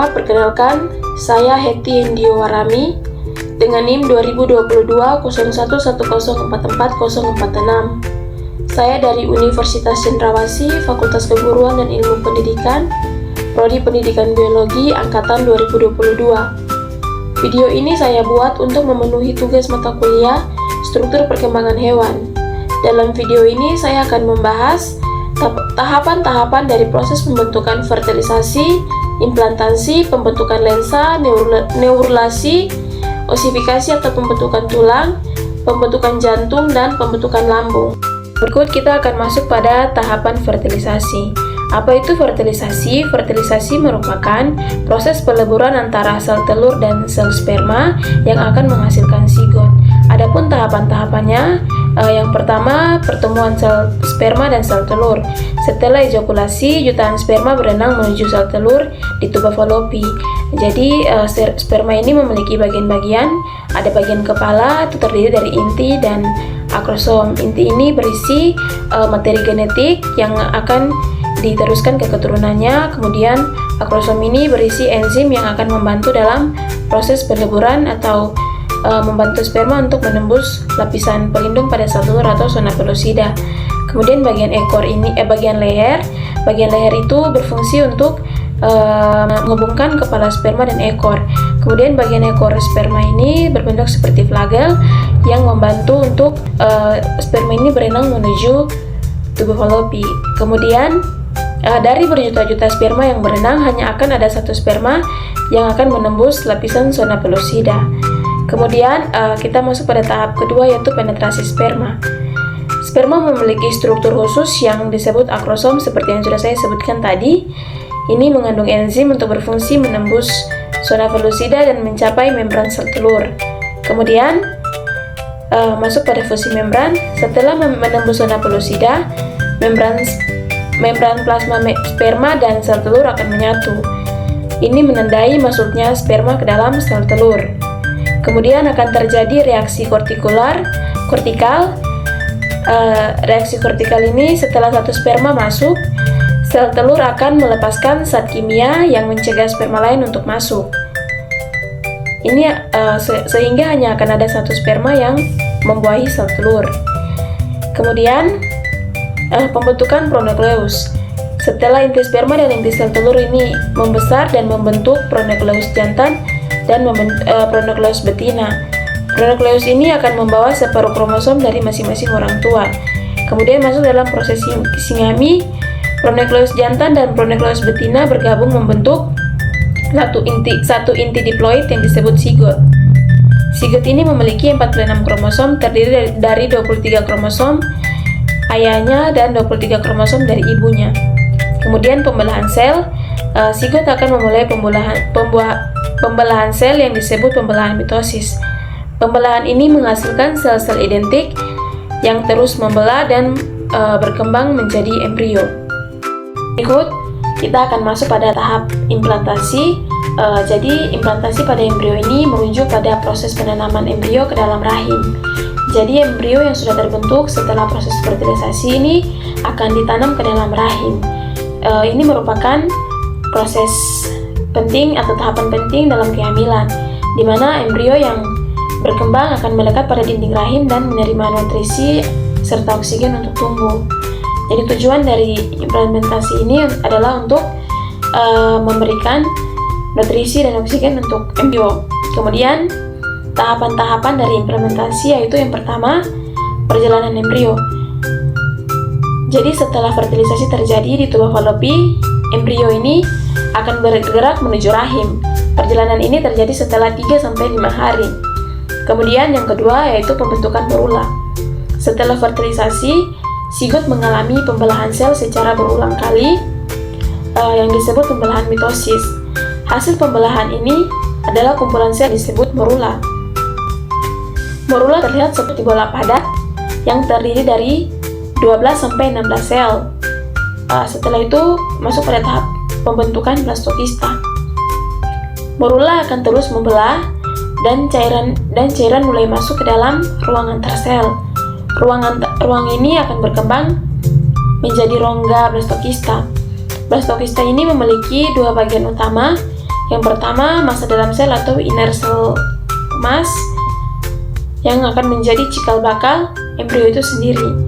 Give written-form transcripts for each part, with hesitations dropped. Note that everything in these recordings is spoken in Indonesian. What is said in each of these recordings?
Pertama-tama perkenalkan, saya Hetty Indiowarami dengan NIM 2022 01104446. Saya dari Universitas Cendrawasih, Fakultas Keguruan dan Ilmu Pendidikan, Prodi Pendidikan Biologi Angkatan 2022. Video ini saya buat untuk memenuhi tugas mata kuliah Struktur Perkembangan Hewan. Dalam video ini saya akan membahas tahapan-tahapan dari proses pembentukan fertilisasi, implantasi, pembentukan lensa, neurulasi, osifikasi atau pembentukan tulang, pembentukan jantung, dan pembentukan lambung. Berikut kita akan masuk pada tahapan fertilisasi. Apa itu fertilisasi? Fertilisasi merupakan proses peleburan antara sel telur dan sel sperma yang akan menghasilkan zigot. Adapun tahapan-tahapannya, yang pertama pertemuan sel sperma dan sel telur. Setelah ejakulasi, jutaan sperma berenang menuju sel telur di tuba falopi. Jadi sperma ini memiliki bagian-bagian, ada bagian kepala itu terdiri dari inti dan akrosom. Inti ini berisi materi genetik yang akan diteruskan ke keturunannya. Kemudian akrosom ini berisi enzim yang akan membantu dalam proses peleburan atau membantu sperma untuk menembus lapisan pelindung pada sel telur atau zona pelosida. Kemudian bagian ekor ini bagian leher itu berfungsi untuk menghubungkan kepala sperma dan ekor. Kemudian bagian ekor sperma ini berbentuk seperti flagel yang membantu untuk sperma ini berenang menuju tuba falopi. Kemudian dari berjuta-juta sperma yang berenang, hanya akan ada satu sperma yang akan menembus lapisan zona pelosida. Kemudian kita masuk pada tahap kedua, yaitu penetrasi sperma. Sperma memiliki struktur khusus yang disebut akrosom seperti yang sudah saya sebutkan tadi. Ini mengandung enzim untuk berfungsi menembus zona pelosida dan mencapai membran sel telur. Kemudian masuk pada fusi membran. Setelah menembus zona pelosida, membran plasma sperma dan sel telur akan menyatu. Ini menandai masuknya sperma ke dalam sel telur. Kemudian akan terjadi reaksi kortikal. Reaksi kortikal ini setelah satu sperma masuk, sel telur akan melepaskan zat kimia yang mencegah sperma lain untuk masuk. Ini sehingga hanya akan ada satu sperma yang membuahi sel telur. Kemudian pembentukan pronukleus. Setelah inti sperma dan inti sel telur ini membesar dan membentuk pronukleus jantan dan pronukleus betina. Pronukleus ini akan membawa separuh kromosom dari masing-masing orang tua. Kemudian masuk dalam proses singami. Pronukleus jantan dan pronukleus betina bergabung membentuk satu inti diploid yang disebut zigot. Zigot ini memiliki 46 kromosom, terdiri dari 23 kromosom ayahnya dan 23 kromosom dari ibunya. Kemudian pembelahan sel. Zigot akan memulai pembelahan sel yang disebut pembelahan mitosis. Pembelahan ini menghasilkan sel-sel identik yang terus membelah dan berkembang menjadi embrio. Berikut kita akan masuk pada tahap implantasi. Jadi implantasi pada embrio ini merujuk pada proses penanaman embrio ke dalam rahim. Jadi embrio yang sudah terbentuk setelah proses fertilisasi ini akan ditanam ke dalam rahim. Ini merupakan proses penting atau tahapan penting dalam kehamilan, di mana embrio yang berkembang akan melekat pada dinding rahim dan menerima nutrisi serta oksigen untuk tumbuh. Jadi tujuan dari implementasi ini adalah untuk memberikan nutrisi dan oksigen untuk embrio. Kemudian tahapan-tahapan dari implementasi yaitu yang pertama, perjalanan embrio. Jadi setelah fertilisasi terjadi di tuba falopi, embrio ini akan bergerak menuju rahim. Perjalanan ini terjadi setelah 3-5 hari. Kemudian yang kedua yaitu pembentukan morula. Setelah fertilisasi, zigot mengalami pembelahan sel secara berulang kali yang disebut pembelahan mitosis. Hasil pembelahan ini adalah kumpulan sel disebut morula. Morula terlihat seperti bola padat yang terdiri dari 12-16 sel. Setelah itu masuk pada tahap pembentukan blastokista. Morula akan terus membelah dan cairan mulai masuk ke dalam ruang antar sel. Ruang ini akan berkembang menjadi rongga blastokista. Blastokista ini memiliki dua bagian utama, Yang pertama, massa dalam sel atau inner cell mass yang akan menjadi cikal bakal embrio itu sendiri.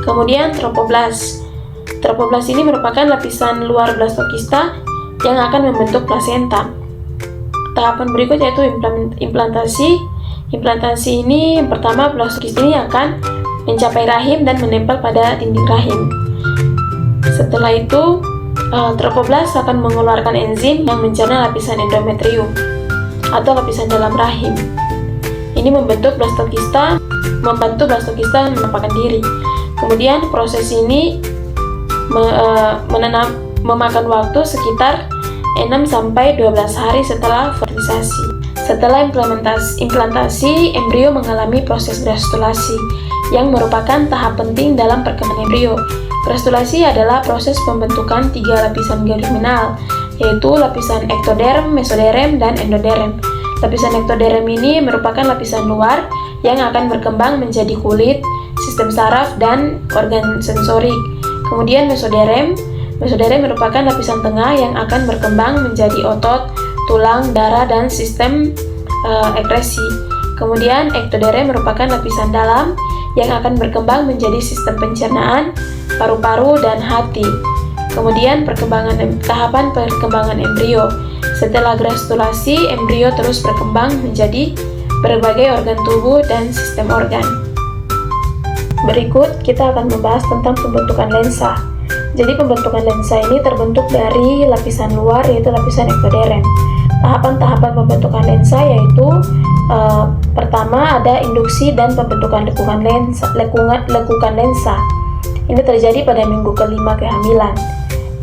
Kemudian tropoblast. Tropoblast ini merupakan lapisan luar blastokista yang akan membentuk plasenta. Tahapan berikut yaitu implantasi. Implantasi ini yang pertama, blastokista ini akan mencapai rahim dan menempel pada dinding rahim. Setelah itu, tropoblast akan mengeluarkan enzim yang mencerna lapisan endometrium atau lapisan dalam rahim. Ini membantu blastokista menampakkan diri. Kemudian proses ini memakan waktu sekitar 6-12 hari setelah fertilisasi. Setelah implantasi, embrio mengalami proses granulasi yang merupakan tahap penting dalam perkembangan embrio. Granulasi adalah proses pembentukan 3 lapisan germinal, yaitu lapisan ektoderm, mesoderm, dan endoderm. Lapisan ektoderm ini merupakan lapisan luar yang akan berkembang menjadi kulit, sistem saraf, dan organ sensorik. Kemudian mesoderm merupakan lapisan tengah yang akan berkembang menjadi otot, tulang, darah, dan sistem ekskresi. Kemudian ektoderm merupakan lapisan dalam yang akan berkembang menjadi sistem pencernaan, paru-paru, dan hati. Kemudian tahapan perkembangan embrio. Setelah granulasi, embrio terus berkembang menjadi berbagai organ tubuh dan sistem organ. Berikut kita akan membahas tentang pembentukan lensa. Jadi pembentukan lensa ini terbentuk dari lapisan luar, yaitu lapisan ektoderm. Tahapan-tahapan pembentukan lensa yaitu pertama ada induksi dan pembentukan lekukan lensa. Ini terjadi pada minggu kelima kehamilan.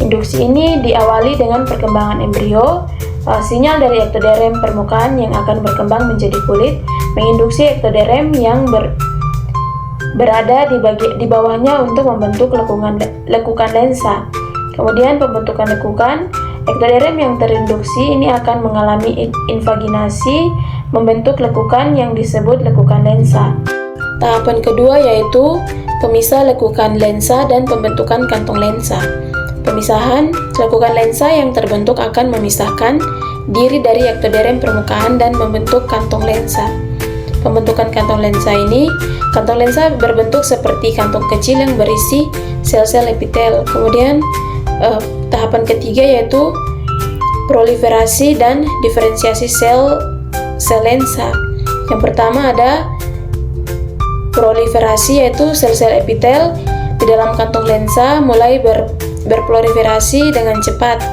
Induksi ini diawali dengan perkembangan embrio. Sinyal dari ektoderm permukaan yang akan berkembang menjadi kulit menginduksi ektoderm yang berada di bawahnya untuk membentuk lekukan lensa. Kemudian pembentukan lekukan, ektoderm yang terinduksi ini akan mengalami invaginasi membentuk lekukan yang disebut lekukan lensa. Tahapan kedua yaitu pemisah lekukan lensa dan pembentukan kantong lensa. Pemisahan lekukan lensa yang terbentuk akan memisahkan diri dari ektoderm permukaan dan membentuk kantong lensa. Pembentukan kantong lensa ini, kantong lensa berbentuk seperti kantong kecil yang berisi sel-sel epitel. Kemudian tahapan ketiga yaitu proliferasi dan diferensiasi sel lensa. Yang pertama ada proliferasi, yaitu sel-sel epitel di dalam kantong lensa mulai berproliferasi dengan cepat,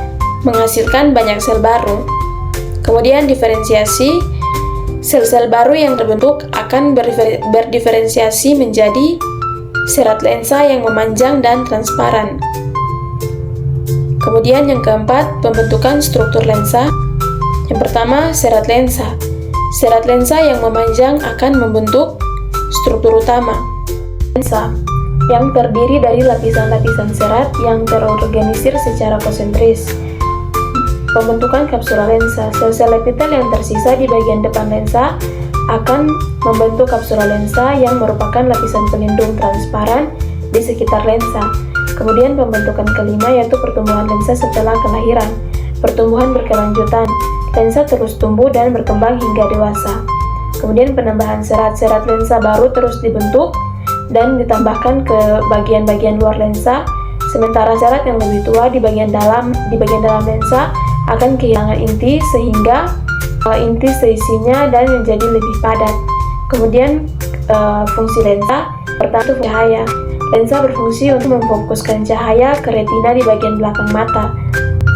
menghasilkan banyak sel baru. Kemudian diferensiasi, sel-sel baru yang terbentuk akan berdiferensiasi menjadi serat lensa yang memanjang dan transparan. Kemudian yang keempat, pembentukan struktur lensa. Yang pertama, serat lensa. Serat lensa yang memanjang akan membentuk struktur utama lensa yang terdiri dari lapisan-lapisan serat yang terorganisir secara konsentris. Pembentukan kapsula lensa. Sel-sel epitel yang tersisa di bagian depan lensa akan membentuk kapsula lensa yang merupakan lapisan pelindung transparan di sekitar lensa. Kemudian pembentukan kelima yaitu pertumbuhan lensa setelah kelahiran. Pertumbuhan berkelanjutan. Lensa terus tumbuh dan berkembang hingga dewasa. Kemudian penambahan serat lensa baru terus dibentuk dan ditambahkan ke bagian-bagian luar lensa, sementara serat yang lebih tua di bagian dalam lensa akan kehilangan inti sehingga inti seisinya dan menjadi lebih padat. Kemudian fungsi lensa, pertama cahaya. Lensa berfungsi untuk memfokuskan cahaya ke retina di bagian belakang mata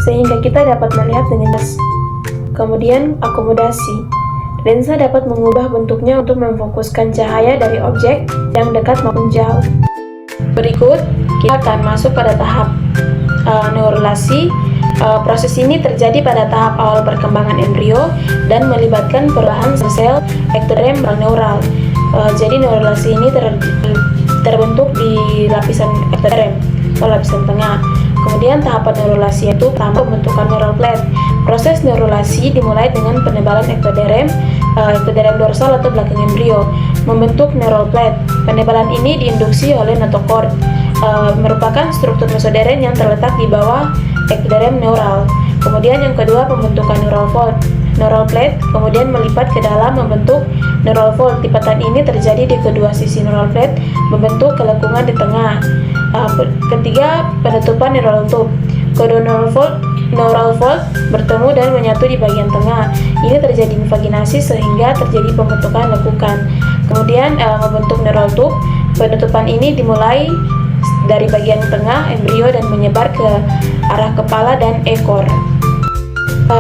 sehingga kita dapat melihat dengan jelas. Kemudian akomodasi. Lensa dapat mengubah bentuknya untuk memfokuskan cahaya dari objek yang dekat maupun jauh. Berikut, kita akan masuk pada tahap neurulasi. Proses ini terjadi pada tahap awal perkembangan embrio dan melibatkan perubahan sel ektoderm neural. Jadi neurulasi ini terbentuk di lapisan ektoderm atau lapisan tengah. Kemudian tahapan neurulasi yaitu pertama pembentukan neural plate. Proses neurulasi dimulai dengan penebalan ektoderm dorsal atau belakang embrio, membentuk neural plate. Penebalan ini diinduksi oleh notochord, merupakan struktur mesoderm yang terletak di bawah ektoderm neural. Kemudian yang kedua, pembentukan neural plate, kemudian melipat ke dalam membentuk neural fold. Lipatan ini terjadi di kedua sisi neural plate, membentuk kelekungan di tengah. Ketiga, penutupan neural tube. Kedua neural fold bertemu dan menyatu di bagian tengah. Ini terjadi invaginasi sehingga terjadi pembentukan lekukan. Kemudian membentuk neural tube. Penutupan ini dimulai dari bagian tengah embrio dan menyebar ke arah kepala dan ekor.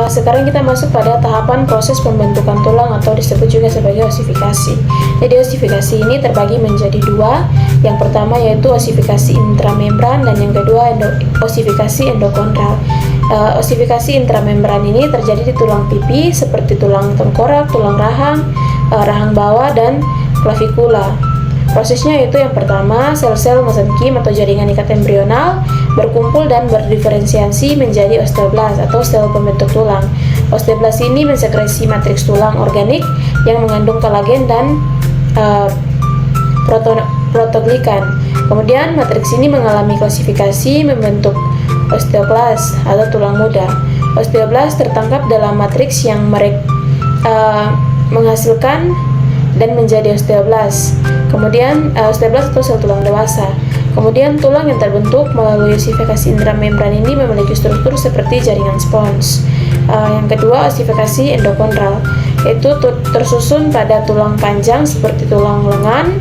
Sekarang kita masuk pada tahapan proses pembentukan tulang atau disebut juga sebagai osifikasi. Jadi osifikasi ini terbagi menjadi dua. Yang pertama yaitu osifikasi intramembran dan yang kedua osifikasi endokondral. Osifikasi intramembran ini terjadi di tulang pipi seperti tulang tengkorak, tulang rahang, rahang bawah dan klavikula. Prosesnya yaitu yang pertama, sel-sel mesenkim atau jaringan ikat embrional berkumpul dan berdiferensiasi menjadi osteoblast atau sel pembentuk tulang. Osteoblast ini mensekresi matriks tulang organik yang mengandung kolagen dan protoglikan. Kemudian matriks ini mengalami klasifikasi membentuk osteoklast atau tulang muda. Osteoblast tertangkap dalam matriks yang menghasilkan dan menjadi osteoblast. Kemudian osteoblast atau sel tulang dewasa. Kemudian tulang yang terbentuk melalui osifikasi intramembran ini memiliki struktur seperti jaringan spons. Yang kedua, osifikasi endokondral, yaitu tersusun pada tulang panjang seperti tulang lengan,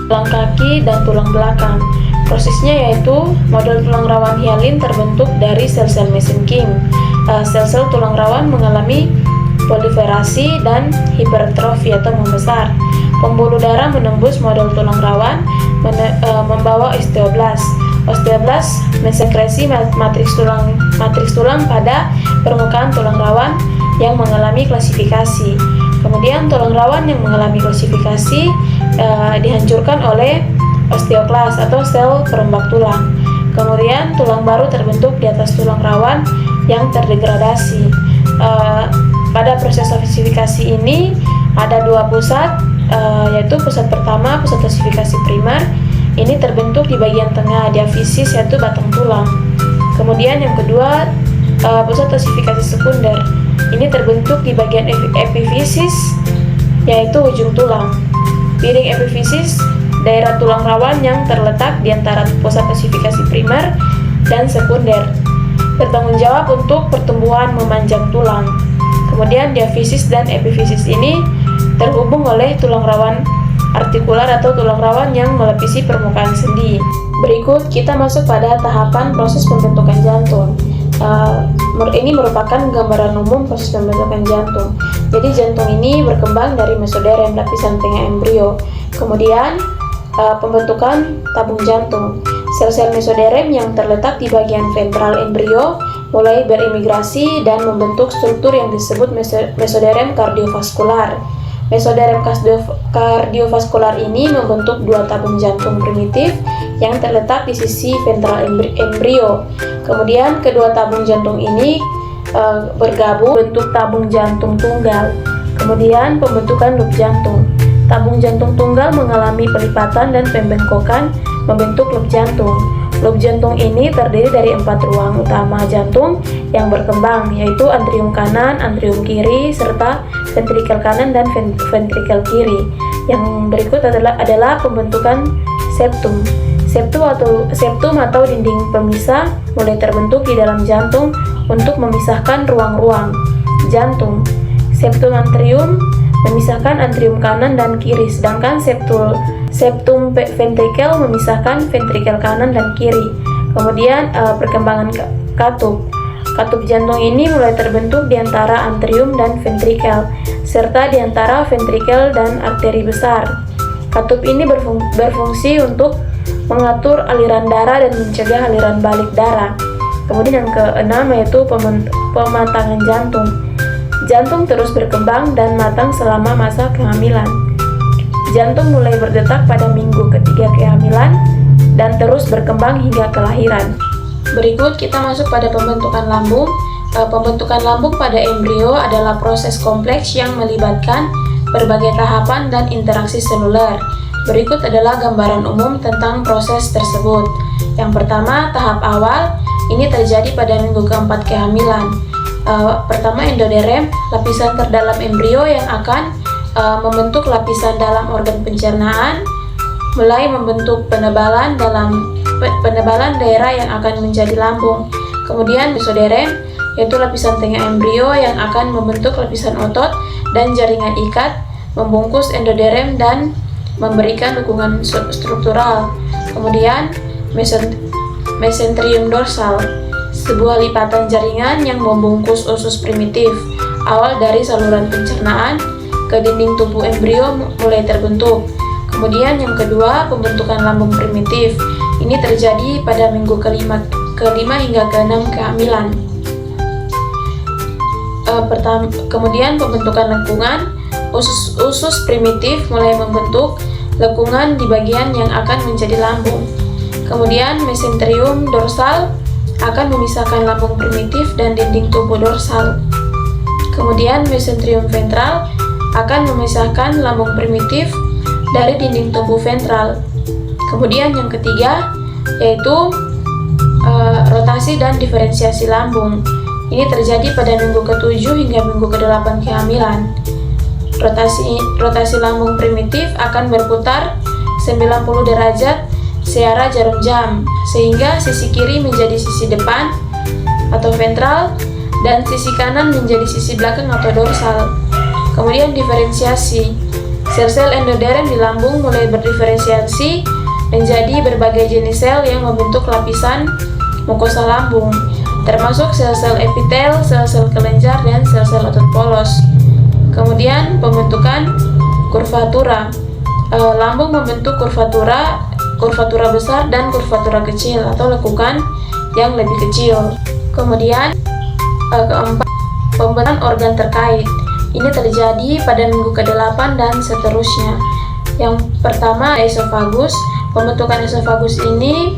tulang kaki, dan tulang belakang. Prosesnya yaitu model tulang rawan hialin terbentuk dari sel-sel mesenkim. Sel-sel tulang rawan mengalami proliferasi dan hipertrofi atau membesar. Pembuluh darah menembus model tulang rawan membawa osteoblast. Osteoblast mensekresi matriks tulang pada permukaan tulang rawan yang mengalami klasifikasi. Kemudian tulang rawan yang mengalami klasifikasi dihancurkan oleh osteoklast atau sel perembak tulang. Kemudian tulang baru terbentuk di atas tulang rawan yang terdegradasi. Pada proses osifikasi ini ada dua pusat, yaitu pusat pertama, pusat osifikasi primer. Ini terbentuk di bagian tengah diafisis, yaitu batang tulang. Kemudian yang kedua, pusat osifikasi sekunder. Ini terbentuk di bagian epifisis, yaitu ujung tulang. Piring epifisis, daerah tulang rawan yang terletak di antara pusat osifikasi primer dan sekunder, bertanggung jawab untuk pertumbuhan memanjang tulang. Kemudian diafisis dan epifisis ini terhubung oleh tulang rawan artikular atau tulang rawan yang melapisi permukaan sendi. Berikut kita masuk pada tahapan proses pembentukan jantung. Ini merupakan gambaran umum proses pembentukan jantung. Jadi jantung ini berkembang dari mesoderem, lapisan tengah embrio. Kemudian pembentukan tabung jantung. Sel-sel mesoderem yang terletak di bagian ventral embrio mulai berimigrasi dan membentuk struktur yang disebut mesoderem kardiovaskular. Mesoderem kardiovaskular ini membentuk dua tabung jantung primitif yang terletak di sisi ventral embrio. Kemudian kedua tabung jantung ini bergabung bentuk tabung jantung tunggal. Kemudian pembentukan loop jantung. Tabung jantung tunggal mengalami pelipatan dan pembengkokan membentuk loop jantung. Loop jantung ini terdiri dari 4 ruang utama jantung yang berkembang, yaitu antrium kanan, antrium kiri, serta ventrikel kanan dan ventrikel kiri. Yang berikut adalah pembentukan septum. Septum atau dinding pemisah mulai terbentuk di dalam jantung untuk memisahkan ruang-ruang jantung. Septum antrium memisahkan antrium kanan dan kiri, sedangkan septum ventrikel memisahkan ventrikel kanan dan kiri. Kemudian perkembangan katup. Katup jantung ini mulai terbentuk di antara antrium dan ventrikel, serta di antara ventrikel dan arteri besar. Katup ini berfungsi untuk mengatur aliran darah dan mencegah aliran balik darah. Kemudian yang keenam yaitu pematangan jantung. Jantung terus berkembang dan matang selama masa kehamilan. Jantung mulai berdetak pada minggu ketiga kehamilan dan terus berkembang hingga kelahiran. Berikut kita masuk pada pembentukan lambung. Pembentukan lambung pada embrio adalah proses kompleks yang melibatkan berbagai tahapan dan interaksi seluler. Berikut adalah gambaran umum tentang proses tersebut. Yang pertama, tahap awal. Ini terjadi pada minggu keempat kehamilan. Pertama, endoderm, lapisan terdalam embrio yang akan membentuk lapisan dalam organ pencernaan, mulai membentuk penebalan daerah yang akan menjadi lambung. Kemudian mesoderm, yaitu lapisan tengah embrio yang akan membentuk lapisan otot dan jaringan ikat, membungkus endoderm dan memberikan dukungan struktural. Kemudian mesenterium dorsal, sebuah lipatan jaringan yang membungkus usus primitif. Awal dari saluran pencernaan ke dinding tubuh embrio mulai terbentuk. Kemudian yang kedua, pembentukan lambung primitif. Ini terjadi pada minggu kelima hingga keenam kehamilan. Kemudian pembentukan lekungan, usus primitif mulai membentuk lekungan di bagian yang akan menjadi lambung. Kemudian mesenterium dorsal akan memisahkan lambung primitif dan dinding tubuh dorsal. Kemudian mesenterium ventral akan memisahkan lambung primitif dari dinding tubuh ventral. Kemudian yang ketiga yaitu rotasi dan diferensiasi lambung. Ini terjadi pada minggu ke-7 hingga minggu ke-8 kehamilan. Rotasi lambung primitif akan berputar 90 derajat searah jarum jam, sehingga sisi kiri menjadi sisi depan atau ventral dan sisi kanan menjadi sisi belakang atau dorsal. Kemudian diferensiasi. Sel-sel endoderm di lambung mulai berdiferensiasi menjadi berbagai jenis sel yang membentuk lapisan mukosa lambung, termasuk sel-sel epitel, sel-sel kelenjar, dan sel-sel otot polos. Kemudian pembentukan kurvatura. Lambung membentuk kurvatura besar dan kurvatura kecil atau lekukan yang lebih kecil. Kemudian keempat, pembentukan organ terkait. Ini terjadi pada minggu ke-8 dan seterusnya. Yang pertama, esofagus. Pembentukan esofagus ini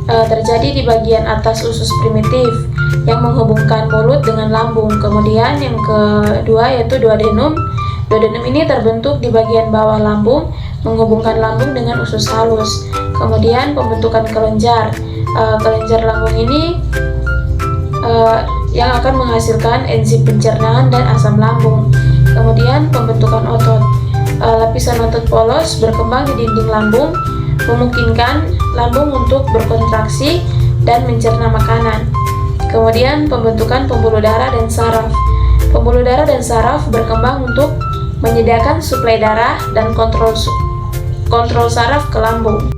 terjadi di bagian atas usus primitif yang menghubungkan mulut dengan lambung. Kemudian yang kedua yaitu duodenum. Duodenum ini terbentuk di bagian bawah lambung menghubungkan lambung dengan usus halus. Kemudian pembentukan kelenjar. Kelenjar lambung ini yang akan menghasilkan enzim pencernaan dan asam lambung. Kemudian pembentukan otot. Lapisan otot polos berkembang di dinding lambung, memungkinkan lambung untuk berkontraksi dan mencerna makanan. Kemudian pembentukan pembuluh darah dan saraf. Pembuluh darah dan saraf berkembang untuk menyediakan suplai darah dan kontrol saraf ke lambung.